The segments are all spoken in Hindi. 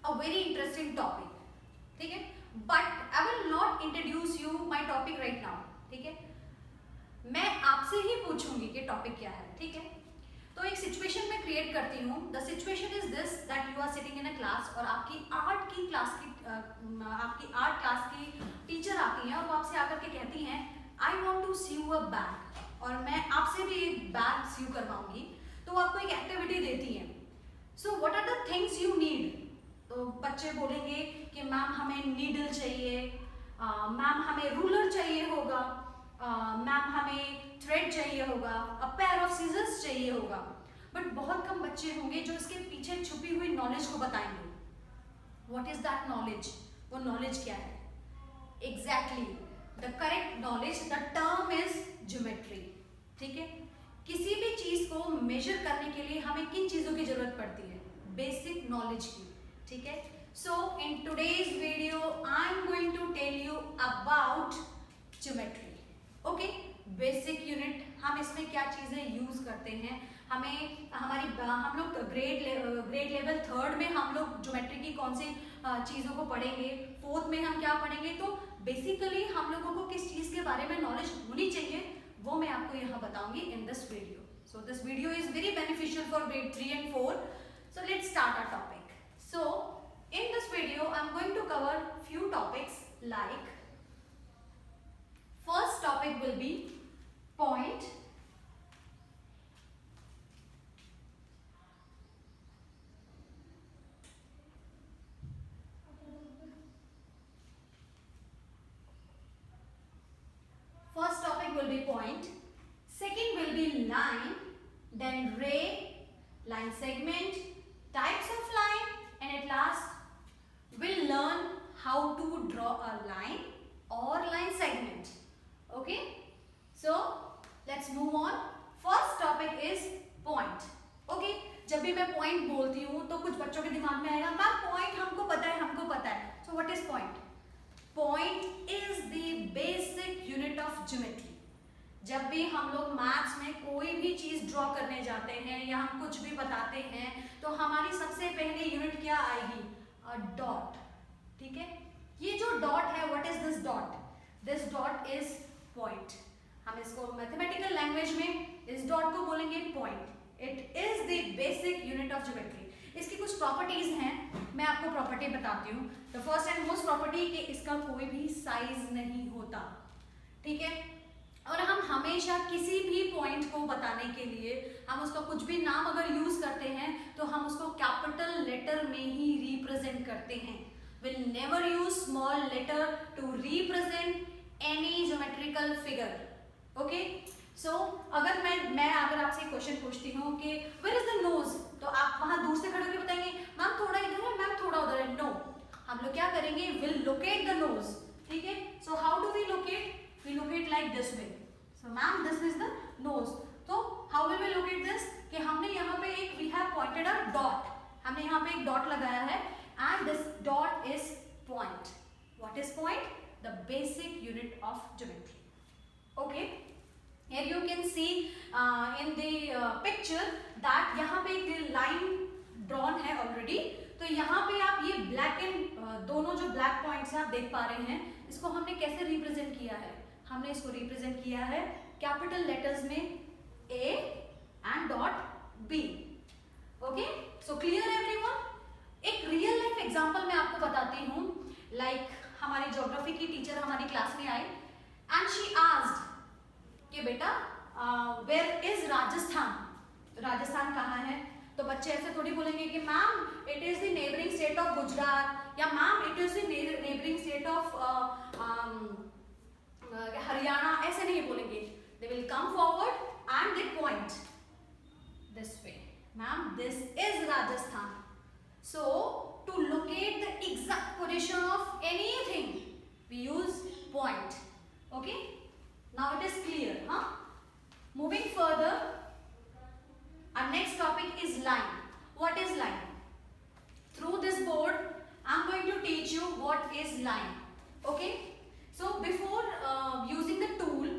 a very interesting topic, ठीक है, but I will not introduce you my topic right now, ठीक है, मैं आपसे ही पूछूंगी कि टॉपिक क्या है, ठीक है। तो एक सिचुएशन मैं क्रिएट करती हूँ। The situation is this that you are sitting in a class और आपकी आर्ट क्लास की टीचर आती हैं और वो आपसे आकर के कहती हैं I want to sew a bag, और मैं आपसे भी एक बैग सीव करवाऊंगी। तो वो आपको एक एक्टिविटी देती हैं। So what are the things you need? तो बच्चे बोलेंगे कि मैम हमें नीडल चाहिए, मैम हमें रूलर चाहिए होगा, मैम हमें थ्रेड चाहिए होगा, अ पेयर ऑफ सीजर्स चाहिए होगा। बट बहुत कम बच्चे होंगे जो इसके पीछे छुपी हुई नॉलेज को बताएंगे। What is that knowledge? वो नॉलेज क्या है? Exactly the correct knowledge, the term is geometry, ठीक है। किसी भी चीज को मेजर करने के लिए हमें किन चीजों की जरूरत पड़ती है? बेसिक नॉलेज की, ठीक है। So in today's video I am going to tell you about geometry. Okay, basic unit, हम इसमें क्या चीजें यूज करते हैं, हम लोग ग्रेड लेवल 3 में हम लोग ज्योमेट्री की कौन सी चीजों को पढ़ेंगे, 4th में हम क्या पढ़ेंगे। तो बेसिकली हम लोगों को किस चीज के बारे में नॉलेज होनी चाहिए वो मैं आपको यहाँ बताऊंगी in this video. So this video is very beneficial for grade 3 and 4. So let's start our topic. So in this video I'm going to cover few topics like first topic will be point, second will be line, then ray, line segment, types of line, and at last we'll learn how to draw a line or line segment. Okay, so let's move on. First topic is point. Okay, जब भी मैं point बोलती हूँ तो कुछ बच्चों के दिमाग में आएगा मैम point हमको पता है। So what is point? Point is the basic unit of geometry. जब भी हम लोग मैथ्स में कोई भी चीज ड्रॉ करने जाते हैं या हम कुछ भी बताते हैं तो हमारी सबसे पहले यूनिट क्या आएगी? अ डॉट, ठीक है। ये जो डॉट है, what is this dot? This dot is point. हम इसको मैथमेटिकल लैंग्वेज में इस डॉट को बोलेंगे point. It is the basic unit of geometry. इसकी कुछ प्रॉपर्टीज हैं, मैं आपको प्रॉपर्टी बताती हूँ। The first and most property कि इसका कोई भी साइज नहीं होता, ठीक है। और हम हमेशा किसी भी पॉइंट को बताने के लिए हम उसका कुछ भी नाम अगर यूज करते हैं तो हम उसको कैपिटल लेटर में ही रिप्रेजेंट करते हैं। Will never use small letter to represent any geometrical figure. Okay, so अगर मैं आपसे क्वेश्चन पूछती हूँ कि वेयर इज द नोज, तो आप वहां दूर से खड़े होकर बताएंगे मैम थोड़ा इधर है, मैम थोड़ा उधर है। नो, हम लोग क्या करेंगे? विल लोकेट द नोज, ठीक है। So how do we locate? We locate like this way. So ma'am, this is the nose. So how will we locate this? कि हमने यहाँ पे एक we have pointed a dot. हमने यहाँ पे एक dot लगाया है and this dot is point. What is point? The basic unit of geometry. Okay. Here you can see in the picture that यहाँ पे एक line drawn है already. तो यहाँ पे आप ये black and दोनों जो black points हैं आप देख पा रहे हैं, इसको हमने कैसे represent किया है? हमने इसको रिप्रेजेंट किया है कैपिटल लेटर्स में A and dot B. Okay, so clear everyone? एक रियल लाइफ एग्जांपल मैं आपको बताती हूँ। लाइक हमारी ज्योग्राफी की टीचर हमारी क्लास में आई एंड शी आस्क्ड कि बेटा वेयर इज राजस्थान? राजस्थान कहाँ है? तो बच्चे ऐसे थोड़ी बोलेंगे कि ma'am it is the neighbouring state of Gujarat, या ma'am it is the neighbouring state of Haryana. ऐसे नहीं बोलेंगे। They will come forward and they point this way, ma'am this is Rajasthan. So to locate the exact position of anything we use point. Okay, now it is clear. हाँ, moving further, our next topic is line. What is line? Through this board I am going to teach you what is line. Okay, so before using the tool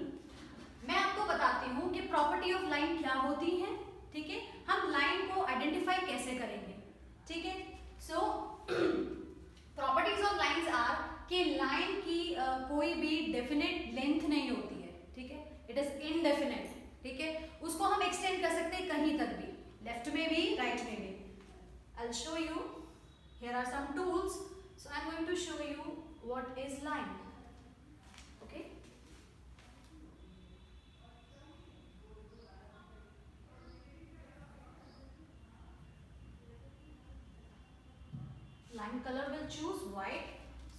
मैं आपको बताती हूँ कि प्रॉपर्टी ऑफ लाइन क्या होती है, ठीक है। हम लाइन को आइडेंटिफाई कैसे करेंगे, ठीक है। सो प्रॉपर्टीज ऑफ लाइंस आर कि लाइन की कोई भी डेफिनेट लेंथ नहीं होती है, ठीक है, इट इज इनडेफिनेट, ठीक है, उसको हम एक्सटेंड कर सकते हैं कहीं तक भी, लेफ्ट में भी राइट में भी. I'll show you. Here are some tools. So I'm going to show you what is line. Okay. Line color will choose white,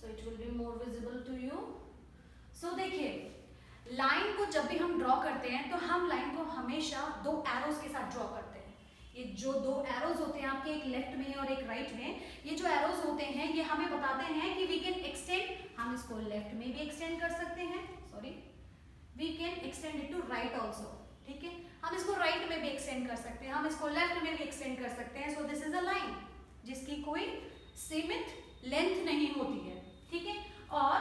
so it will be more visible to you. So देखिए, लाइन को जब भी हम ड्रॉ करते हैं तो हम लाइन को हमेशा दो एरोज के साथ ड्रॉ करते हैं. ये जो दो एरोज होते हैं आपके, एक लेफ्ट में और एक राइट में, ये जो एरोज होते हैं ये हमें बताते हैं कि वी कैन एक्सटेंड, हम इसको लेफ्ट में भी एक्सटेंड कर सकते हैं, sorry, we can extend it to right also, ठीक है, हम इसको राइट में भी एक्सटेंड कर सकते हैं, हम इसको लेफ्ट में भी एक्सटेंड कर सकते हैं. So this is a line जिसकी कोई सीमित लेंथ नहीं होती है, ठीक है, और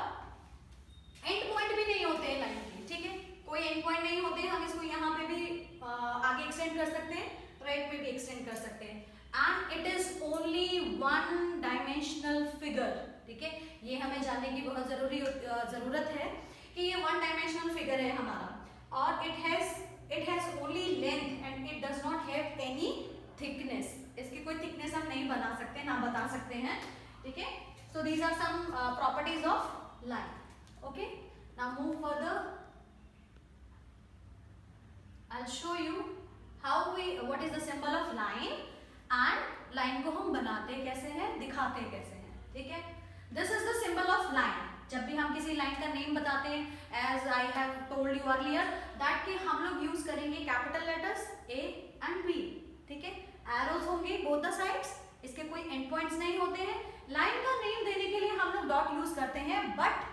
एंड पॉइंट भी नहीं होते हैं लाइन के, ठीक है, कोई एंड पॉइंट नहीं होते हैं. हम इसको यहाँ पे भी आगे एक्सटेंड कर सकते हैं, राइट में भी एक्सटेंड कर सकते हैं. And it is only one dimensional figure, ठीक है, ये हमें जानने की बहुत जरूरत है कि ये वन डायमेंशनल फिगर है हमारा, और it has only length and it does not have any thickness. इसकी कोई थिकनेस हम नहीं बना सकते, ना बता सकते हैं, ठीक है. So these are some properties of line. Okay, now move further. I'll show you what is the symbol of line and line को हम बनाते कैसे हैं, दिखाते कैसे हैं, ठीक है. This is the symbol of line. जब भी हम किसी लाइन का नेम बताते हैं, as I have told you earlier, that कि हम लोग यूज करेंगे capital letters A and B, ठीक है. एरोज होंगे both the sides, इसके कोई एंड पॉइंट्स नहीं होते हैं. लाइन का नेम देने के लिए हम लोग डॉट यूज करते हैं, बट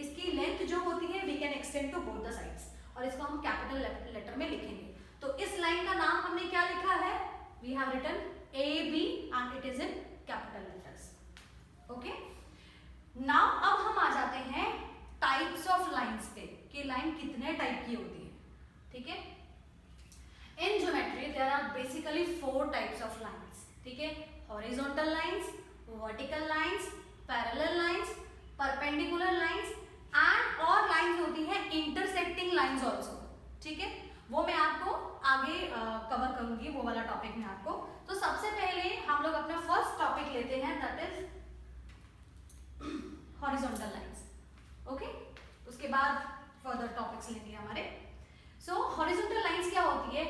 इसकी लेंथ जो होती है we can extend to both the sides, और इसको हम कैपिटल लेटर में लिखेंगे. तो इस लाइन का नाम हमने क्या लिखा है, we have written AB and it is in capital letters. Okay, now अब हम आ जाते हैं टाइप्स ऑफ लाइंस पे कि लाइन कितने टाइप की होती है, ठीक है. In geometry there are basically 4 types of lines, ठीक है. Horizontal lines, vertical lines, parallel lines, perpendicular lines and और लाइंस होती है इंटरसेक्टिंग लाइंस आल्सो, ठीक है. वो मैं आपको आगे कवर करूंगी, वो वाला टॉपिक में आपको. तो सबसे पहले हम लोग अपना फर्स्ट टॉपिक लेते हैं, that is horizontal lines. Okay, उसके बाद फर्दर टॉपिक्स लेंगे हमारे. सो हॉरिजॉन्टल लाइंस क्या होती है,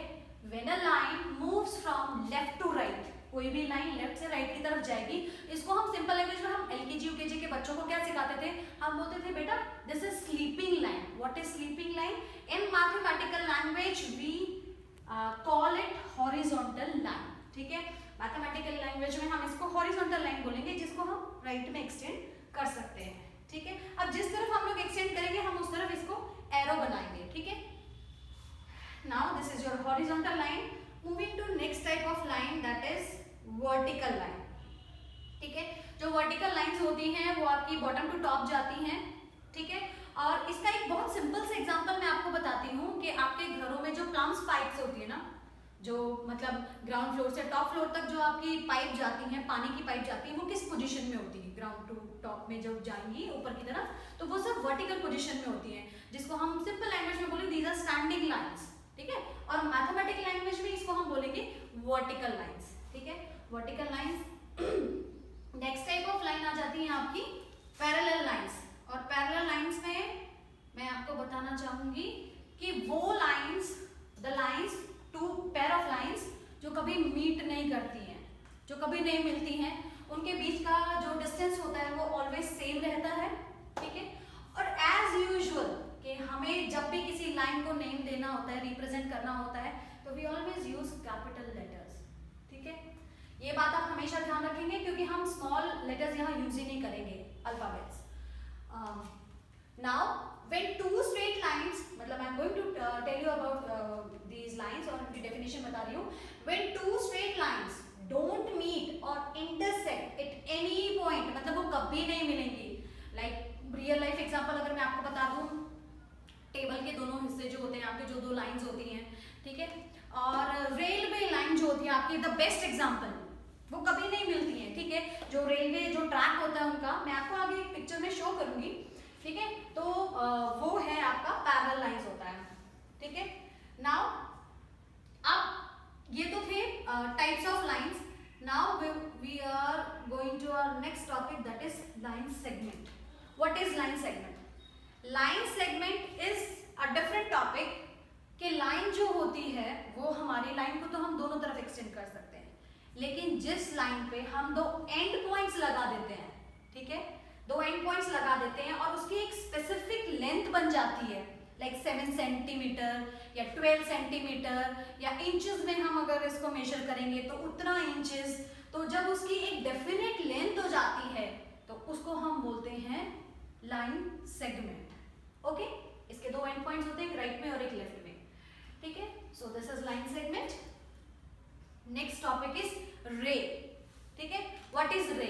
when a line moves from left to right, कोई भी लाइन लेफ्ट से राइट की तरफ जाएगी, इसको हम सिंपल लैंग्वेज में, हम एलकेजी यूकेजी के बच्चों को क्या सिखाते थे, हम बोलते थे बेटा this is sleeping line. What is sleeping line? In mathematical language we call it horizontal line, ठीक है. मैथमेटिकल लैंग्वेज में हम इसको हॉरिजॉन्टल लाइन बोलेंगे, जिसको हम राइट में एक्सटेंड कर सकते हैं, ठीक है. अब जिस तरफ हम लोग एक्सटेंड करेंगे हम उस तरफ इसको एरो बनाएंगे, ठीक है. Now this is your horizontal line. Moving to next type of line, that is vertical line, ठीक है. जो वर्टिकल लाइंस होती हैं वो आपकी बॉटम टू टॉप जाती हैं, ठीक है. और इसका एक बहुत सिंपल से एग्जांपल मैं आपको बताती हूँ कि आपके घरों में जो प्लम्स पाइप्स होती है ना, जो मतलब ग्राउंड फ्लोर से टॉप फ्लोर तक जो आपकी पाइप जाती हैं, पानी की पाइप जाती है, वो किस पोजीशन में होती है? ग्राउंड टू टॉप में जब जाएंगी ऊपर की तरफ तो वो सब वर्टिकल पोजीशन में होती है, जिसको हम सिंपल लैंग्वेज में बोले दीज आर स्टैंडिंग लाइंस, ठीक है. और मैथमेटिकल लैंग्वेज में इसको हम बोलेंगे वर्टिकल लाइंस, ठीक है. Vertical lines. Next type of line आ जाती है आपकी पैरेलल लाइंस. और पैरेलल लाइंस में मैं आपको बताना चाहूंगी कि वो lines, the lines, two pair of lines जो कभी मीट नहीं करती हैं, जो कभी नहीं मिलती हैं, उनके बीच का जो डिस्टेंस होता है वो ऑलवेज सेम रहता है, ठीक है. और एज यूजुअल कि हमें जब भी किसी लाइन को नेम देना होता है, रिप्रेजेंट करना होता है, तो we always use capital letters, ठीक है. ये बात आप हमेशा ध्यान रखेंगे क्योंकि हम स्मॉल लेटर्स यहाँ यूज ही नहीं करेंगे, alphabets. Now when two straight lines, मतलब I am going to tell you about these lines और उनकी डेफिनेशन बता रही हूँ. When two straight lines don't meet और इंटरसेक्ट एट एनी पॉइंट, मतलब वो कभी नहीं मिलेंगी. लाइक रियल लाइफ एग्जांपल अगर मैं आपको बता दूं, टेबल के दोनों हिस्से जो होते हैं आपके, जो दो लाइंस होती हैं, ठीक है. और रेलवे लाइन जो होती है आपकी, द बेस्ट एग्जांपल, वो कभी नहीं मिलती है, ठीक है। जो रेलवे जो ट्रैक होता है उनका, मैं आपको आगे एक पिक्चर में शो करूंगी, ठीक है। तो वो है आपका पैरेलल लाइंस होता है, ठीक है। नाउ अब ये तो थे types of lines. Now we are going to our next topic, that is line segment. What is line segment? Line segment is a different topic कि लाइन जो होती है वो हमारी लाइन को तो हम दोनों तरफ एक्सटेंड कर सकते हैं, लेकिन जिस लाइन पे हम दो एंड पॉइंट्स लगा देते हैं, ठीक है, दो एंड पॉइंट्स लगा देते हैं और उसकी एक स्पेसिफिक लेंथ बन जाती है, लाइक 7 सेंटीमीटर या 12 सेंटीमीटर या इंचेस में हम अगर इसको मेजर करेंगे तो उतना इंचेस, तो जब उसकी एक डेफिनेट लेंथ हो जाती है तो उसको हम बोलते हैं लाइन सेगमेंट। ओके, इसके दो एंड पॉइंट्स होते हैं, एक राइट में और एक लेफ्ट में, ठीक है। So this is line segment. Next topic is रे, ठीक है। व्हाट इज रे?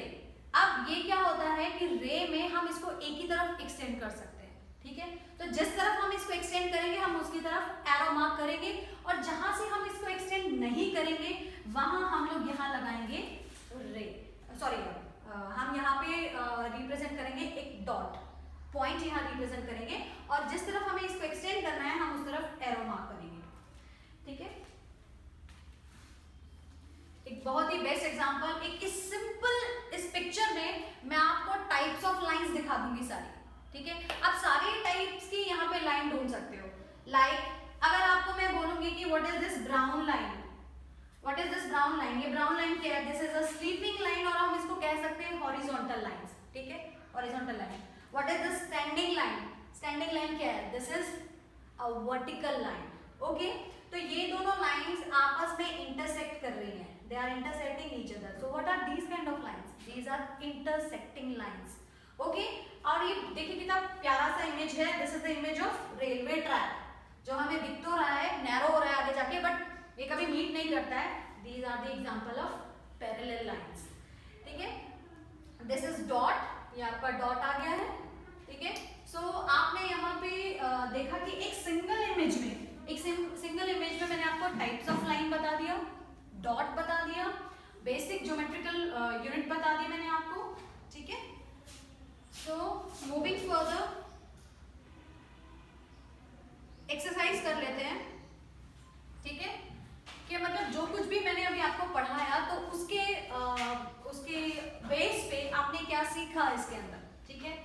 अब ये क्या होता है कि रे में हम इसको एक ही तरफ एक्सटेंड कर सकते हैं, ठीक है। तो जिस तरफ हम इसको एक्सटेंड करेंगे हम उसकी तरफ एरो मार्क करेंगे, और जहां से हम इसको एक्सटेंड नहीं करेंगे वहां हम लोग यहाँ लगाएंगे रे, सॉरी हम यहाँ पे रिप्रेजेंट करेंगे एक डॉट पॉइंट, यहाँ रिप्रेजेंट करेंगे, और जिस तरफ हमें इसको एक्सटेंड करना है हम उस तरफ एरो मार्क करेंगे, ठीक है। एक बहुत ही बेस्ट एग्जांपल, एक सिंपल इस पिक्चर में मैं आपको टाइप्स ऑफ लाइंस दिखा दूंगी सारी, ठीक है। आप सारे टाइप्स की यहाँ पे लाइन ढूंढ सकते हो। लाइक अगर आपको मैं बोलूंगी कि what is this brown line, what is this brown line, ये ब्राउन लाइन क्या है? This is a sleeping line, और हम इसको कह सकते हैं हॉरिजॉन्टल लाइंस, ठीक है, horizontal line. What is this standing line? Standing line क्या है? This is a vertical line, okay. तो ये दोनों लाइंस आपस में इंटरसेक्ट कर रही हैं, they are intersecting each other. So what are these kind of lines? These are intersecting lines, okay. और ये देखिए कितना प्यारा सा इमेज है, this is the image of railway track, जो हमें दिख तो रहा है, नैरो हो रहा है आगे जाके, बट ये कभी मीट नहीं करता है। These are the example of parallel lines, ठीक है। This is dot, ये आपका डॉट आ गया है, ठीक है। सो आपने यहाँ पे देखा कि एक सिंगल इमेज में मैंने आपको टाइप्स ऑफ लाइन बता दिया, डॉट बता दिया, बेसिक ज्योमेट्रिकल यूनिट बता दी मैंने आपको, ठीक है। सो मूविंग फर्दर, एक्सरसाइज कर लेते हैं, ठीक है, कि मतलब जो कुछ भी मैंने अभी आपको पढ़ाया तो उसके बेस पे आपने क्या सीखा इसके अंदर, ठीक है।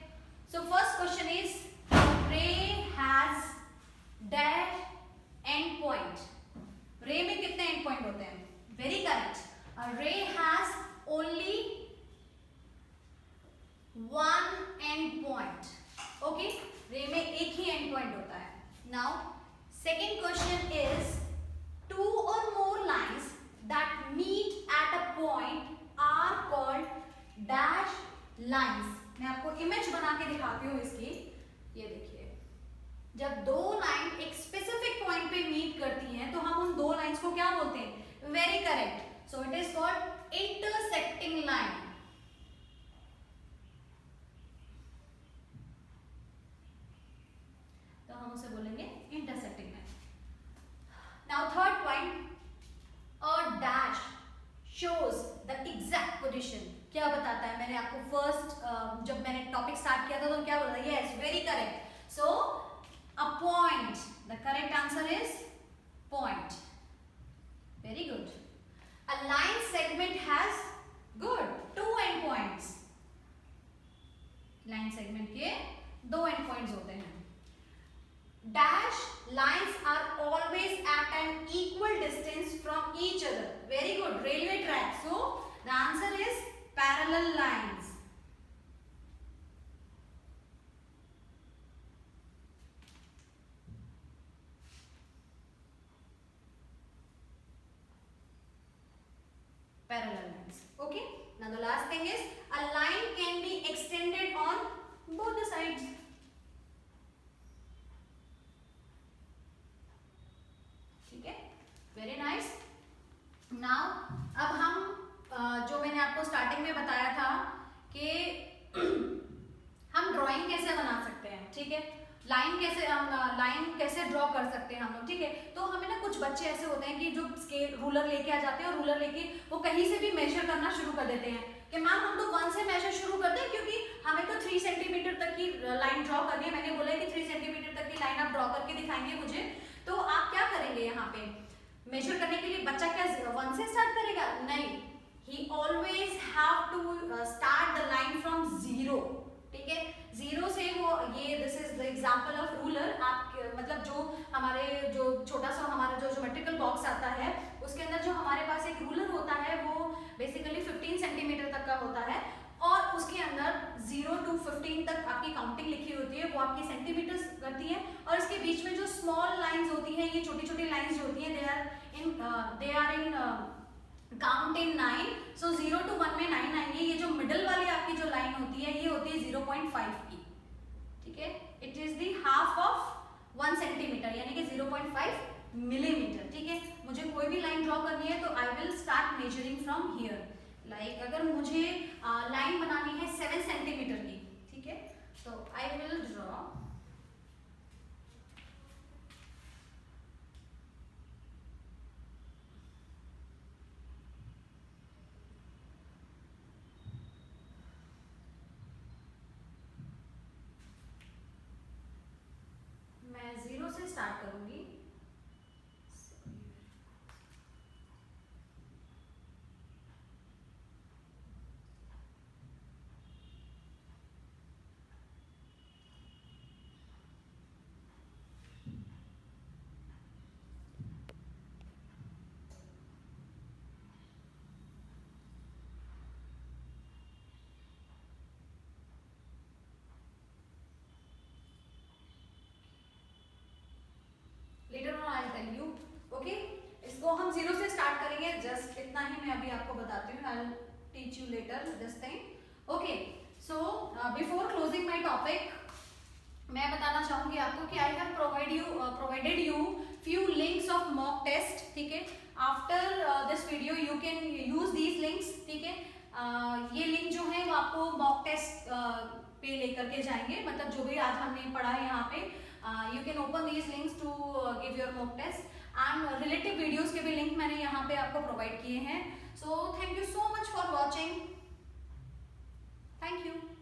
सो फर्स्ट क्वेश्चन इज रे हैज डैश एंड पॉइंट। रे में कितने एंड पॉइंट होते हैं? Very correct. A ray has only one end point. Okay? ray में एक ही end point होता है. Now, second question is two or more lines that meet at a point are called dash lines. मैं आपको इमेज बना के दिखाती हूँ इसकी, ये देखिए। जब दो लाइन एक स्पेसिफिक पॉइंट पे मीट करती हैं तो हम उन दो लाइंस को क्या बोलते हैं? Very correct. So it is called intersecting line. तो हम उसे बोलेंगे intersecting line. Now third point, a dash shows the exact position. क्या बताता है? मैंने आपको फर्स्ट जब मैंने टॉपिक स्टार्ट किया था तो क्या बोला? Yes, very correct. So a point. The correct answer is point. Very good. A line segment has good two end points. Line segment के दो end points होते हैं. Dash lines are always at an equal distance from each other. Very good. Railway track. So the answer is parallel lines. Parallel lines. Okay. Now the last thing is a line can be extended on both the sides. ठीक है, very nice. Now अब हम जो मैंने आपको स्टार्टिंग में बताया था कि हम ड्राइंग कैसे बना सकते हैं, ठीक है, लाइन कैसे ड्रॉ कर सकते हैं हम लोग, ठीक है। तो हमें ना कुछ बच्चे ऐसे होते हैं कि जो स्केल रूलर लेके आ जाते हैं और रूलर लेके वो कहीं से भी मेजर करना शुरू कर देते हैं कि मैम हम तो 1 से मेजर शुरू करते हैं क्योंकि हमें तो 3 सेंटीमीटर तक की लाइन ड्रॉ करनी है। मैंने बोला है कि 3 सेंटीमीटर तक की लाइन आप ड्रॉ करके दिखाएंगे मुझे, तो आप क्या करेंगे यहाँ पे मेजर करने के लिए? बच्चा क्या 1 से स्टार्ट करेगा? नहीं, he always have to start the line from 0, ठीक है। 0 से वो ये this is the example of ruler. आप मतलब जो हमारे जो छोटा सा हमारा जो ज्योमेट्रिकल बॉक्स आता है उसके अंदर जो हमारे पास एक रूलर होता है वो बेसिकली 15 सेंटीमीटर तक का होता है और उसके अंदर 0 to 15 तक आपकी काउंटिंग लिखी होती है, वो आपकी सेंटीमीटर्स करती है। और इसके बीच में जो स्मॉल लाइंस होती हैं, ये छोटी छोटी लाइंस जो होती हैं, they are in count in 9। So 0 to 1 में 9 आएंगे। ये जो मिडल वाली आपकी जो लाइन होती है ये होती है 0.5 की, ठीक है। It is the half of 1 centimetre यानी कि 0.5 मिलीमीटर, ठीक है। मुझे कोई भी लाइन ड्रॉ करनी है तो I will start measuring from here. Like अगर मुझे लाइन बनानी है 7 सेंटीमीटर की, ठीक है, तो आई विल ड्रॉ मैं 0 से स्टार्ट करूंगी। Later on I'll tell you, okay? इसको हम 0 से स्टार्ट करेंगे, जस्ट इतना ही मैं अभी आपको बताती हूँ। I'll teach you later this thing, okay? So before closing my topic, मैं बताना चाहूंगी आपको कि I have provided you few links of mock test, ठीक है। After this video you can use these links, ठीक है। ये लिंक जो है वो आपको मॉक टेस्ट पे लेकर के जाएंगे, मतलब जो भी आज हमने पढ़ा है यहाँ पे। You can open these links to give your mock test and relative videos के भी लिंक मैंने यहाँ पे आपको प्रोवाइड किए हैं। So thank you so much for watching. Thank you.